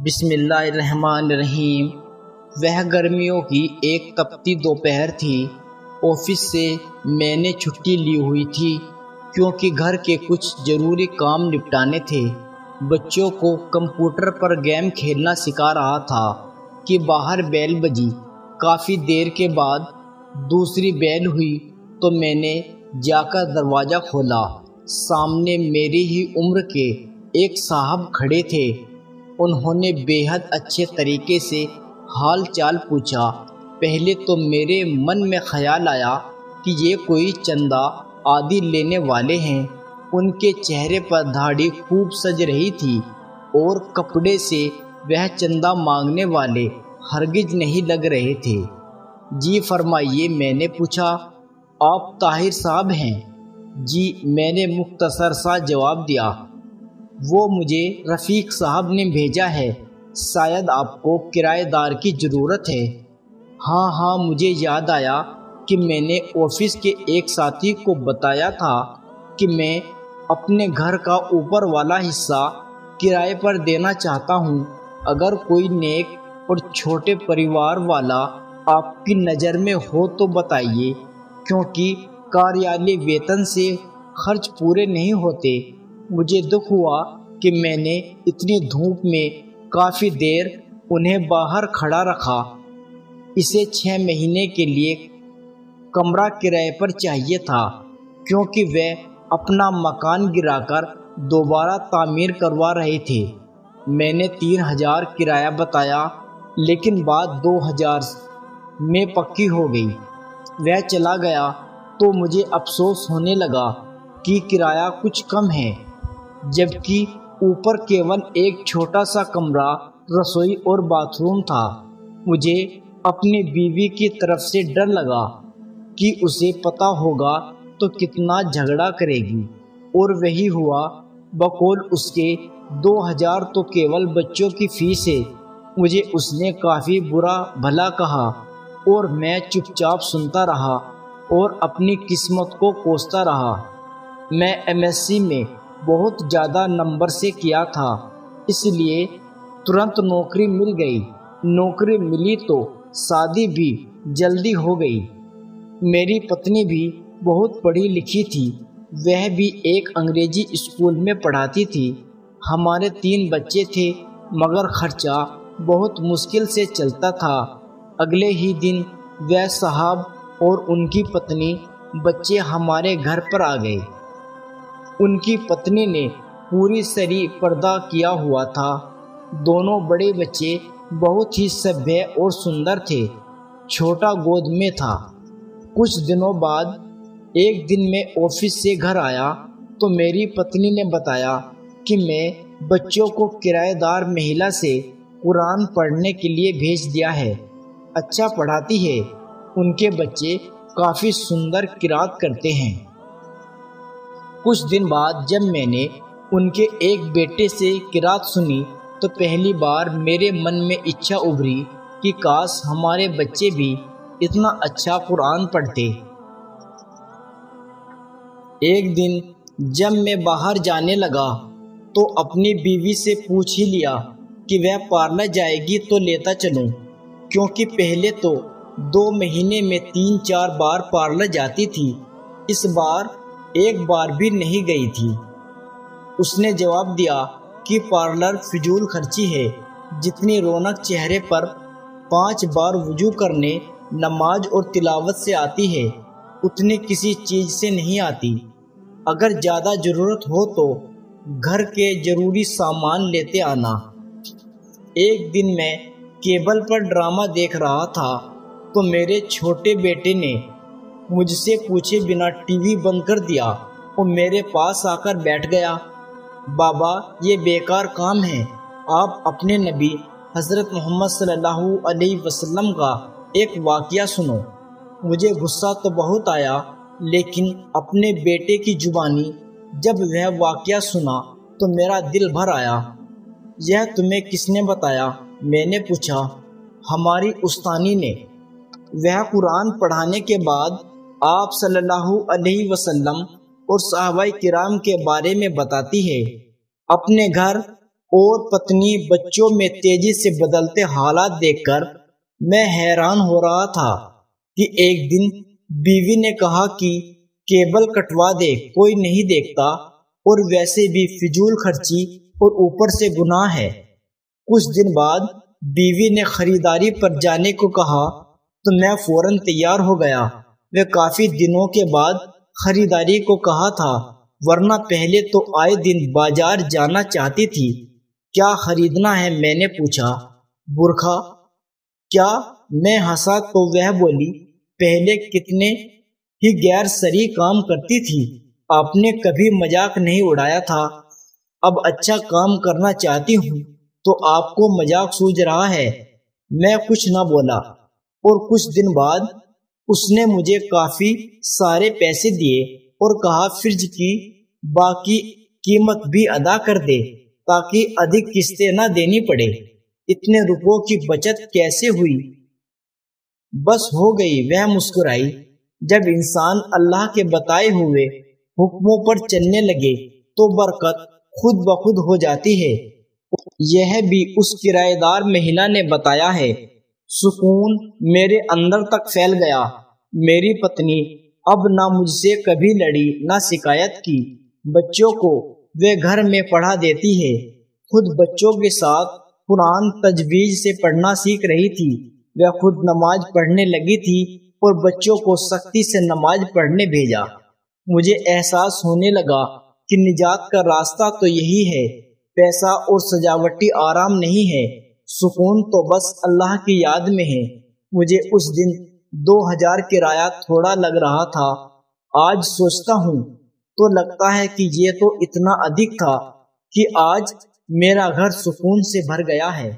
बिस्मिल्लाहिर्रहमानिर्रहीम। वह गर्मियों की एक तपती दोपहर थी। ऑफिस से मैंने छुट्टी ली हुई थी क्योंकि घर के कुछ ज़रूरी काम निपटाने थे। बच्चों को कंप्यूटर पर गेम खेलना सिखा रहा था कि बाहर बेल बजी। काफ़ी देर के बाद दूसरी बेल हुई तो मैंने जाकर दरवाज़ा खोला। सामने मेरी ही उम्र के एक साहब खड़े थे। उन्होंने बेहद अच्छे तरीके से हाल चाल पूछा। पहले तो मेरे मन में ख्याल आया कि ये कोई चंदा आदि लेने वाले हैं। उनके चेहरे पर दाढ़ी खूब सज रही थी और कपड़े से वह चंदा मांगने वाले हरगिज नहीं लग रहे थे। जी फरमाइए, मैंने पूछा। आप ताहिर साहब हैं? जी, मैंने मुख्तसर सा जवाब दिया। वो मुझे रफ़ीक साहब ने भेजा है। शायद आपको किराएदार की ज़रूरत है। हाँ, मुझे याद आया कि मैंने ऑफिस के एक साथी को बताया था कि मैं अपने घर का ऊपर वाला हिस्सा किराए पर देना चाहता हूँ। अगर कोई नेक और छोटे परिवार वाला आपकी नज़र में हो तो बताइए, क्योंकि कार्यालय वेतन से खर्च पूरे नहीं होते। मुझे दुख हुआ कि मैंने इतनी धूप में काफ़ी देर उन्हें बाहर खड़ा रखा। इसे 6 महीने के लिए कमरा किराए पर चाहिए था, क्योंकि वे अपना मकान गिराकर दोबारा तामीर करवा रहे थे। मैंने 3000 किराया बताया, लेकिन बात 2000 में पक्की हो गई। वह चला गया तो मुझे अफसोस होने लगा कि किराया कुछ कम है, जबकि ऊपर केवल एक छोटा सा कमरा, रसोई और बाथरूम था। मुझे अपनी बीवी की तरफ से डर लगा कि उसे पता होगा तो कितना झगड़ा करेगी, और वही हुआ। बकौल उसके 2000 तो केवल बच्चों की फीस है। मुझे उसने काफ़ी बुरा भला कहा और मैं चुपचाप सुनता रहा और अपनी किस्मत को कोसता रहा। मैं एमएससी में बहुत ज़्यादा नंबर से किया था, इसलिए तुरंत नौकरी मिल गई। नौकरी मिली तो शादी भी जल्दी हो गई। मेरी पत्नी भी बहुत पढ़ी लिखी थी। वह भी एक अंग्रेजी स्कूल में पढ़ाती थी। हमारे 3 बच्चे थे, मगर खर्चा बहुत मुश्किल से चलता था। अगले ही दिन वह साहब और उनकी पत्नी बच्चे हमारे घर पर आ गए। उनकी पत्नी ने पूरी सरी पर्दा किया हुआ था। दोनों बड़े बच्चे बहुत ही सभ्य और सुंदर थे। छोटा गोद में था। कुछ दिनों बाद एक दिन मैं ऑफिस से घर आया तो मेरी पत्नी ने बताया कि मैं बच्चों को किराएदार महिला से कुरान पढ़ने के लिए भेज दिया है। अच्छा पढ़ाती है। उनके बच्चे काफ़ी सुंदर किरात करते हैं। कुछ दिन बाद जब मैंने उनके एक बेटे से किरात सुनी तो पहली बार मेरे मन में इच्छा उभरी कि काश हमारे बच्चे भी इतना अच्छा कुरान पढ़ते। एक दिन जब मैं बाहर जाने लगा तो अपनी बीवी से पूछ ही लिया कि वह पार्लर जाएगी तो लेता चलूं, क्योंकि पहले तो 2 महीने में 3-4 बार पार्लर जाती थी। इस बार एक बार भी नहीं गई थी। उसने जवाब दिया कि पार्लर फिजूल खर्ची है। जितनी रौनक चेहरे पर 5 बार वुजू करने, नमाज और तिलावत से आती है, उतनी किसी चीज़ से नहीं आती। अगर ज़्यादा ज़रूरत हो तो घर के ज़रूरी सामान लेते आना। एक दिन मैं केबल पर ड्रामा देख रहा था तो मेरे छोटे बेटे ने मुझसे पूछे बिना टीवी बंद कर दिया और मेरे पास आकर बैठ गया। बाबा, ये बेकार काम है। आप अपने नबी हज़रत मोहम्मद सल्लल्लाहु अलैहि वसल्लम का एक वाक़या सुनो। मुझे गुस्सा तो बहुत आया, लेकिन अपने बेटे की जुबानी जब वह वाक़या सुना तो मेरा दिल भर आया। यह तुम्हें किसने बताया? मैंने पूछा। हमारी उस्तानी ने। वह कुरान पढ़ाने के बाद आप सल्लल्लाहु अलैहि वसल्लम और सहाबाए किराम के बारे में बताती है। अपने घर और पत्नी बच्चों में तेजी से बदलते हालात देखकर मैं हैरान हो रहा था कि एक दिन बीवी ने कहा कि केबल कटवा दे, कोई नहीं देखता और वैसे भी फिजूल खर्ची और ऊपर से गुनाह है। कुछ दिन बाद बीवी ने खरीदारी पर जाने को कहा तो मैं फौरन तैयार हो गया। वे काफी दिनों के बाद खरीदारी को कहा था, वरना पहले तो आए दिन बाजार जाना चाहती थी। क्या खरीदना है, मैंने पूछा। बुर्खा। क्या? मैं हंसा तो वह बोली, पहले कितने ही गैर सरी काम करती थी, आपने कभी मजाक नहीं उड़ाया था। अब अच्छा काम करना चाहती हूँ तो आपको मजाक सूझ रहा है। मैं कुछ न बोला और कुछ दिन बाद उसने मुझे काफी सारे पैसे दिए और कहा फ्रिज की बाकी कीमत भी अदा कर दे ताकि अधिक किस्तें न देनी पड़े। इतने रुपयों की बचत कैसे हुई? बस हो गई, वह मुस्कुराई। जब इंसान अल्लाह के बताए हुए हुक्मों पर चलने लगे तो बरकत खुद ब खुद हो जाती है। यह भी उस किराएदार महिला ने बताया है। सुकून मेरे अंदर तक फैल गया। मेरी पत्नी अब ना मुझसे कभी लड़ी, ना शिकायत की। बच्चों को वे घर में पढ़ा देती है। खुद बच्चों के साथ कुरान तजवीज से पढ़ना सीख रही थी। वह खुद नमाज पढ़ने लगी थी और बच्चों को सख्ती से नमाज पढ़ने भेजा। मुझे एहसास होने लगा कि निजात का रास्ता तो यही है, पैसा और सजावटी आराम नहीं है, सुकून तो बस अल्लाह की याद में है। मुझे उस दिन 2000 किराया थोड़ा लग रहा था। आज सोचता हूँ तो लगता है कि ये तो इतना अधिक था कि आज मेरा घर सुकून से भर गया है।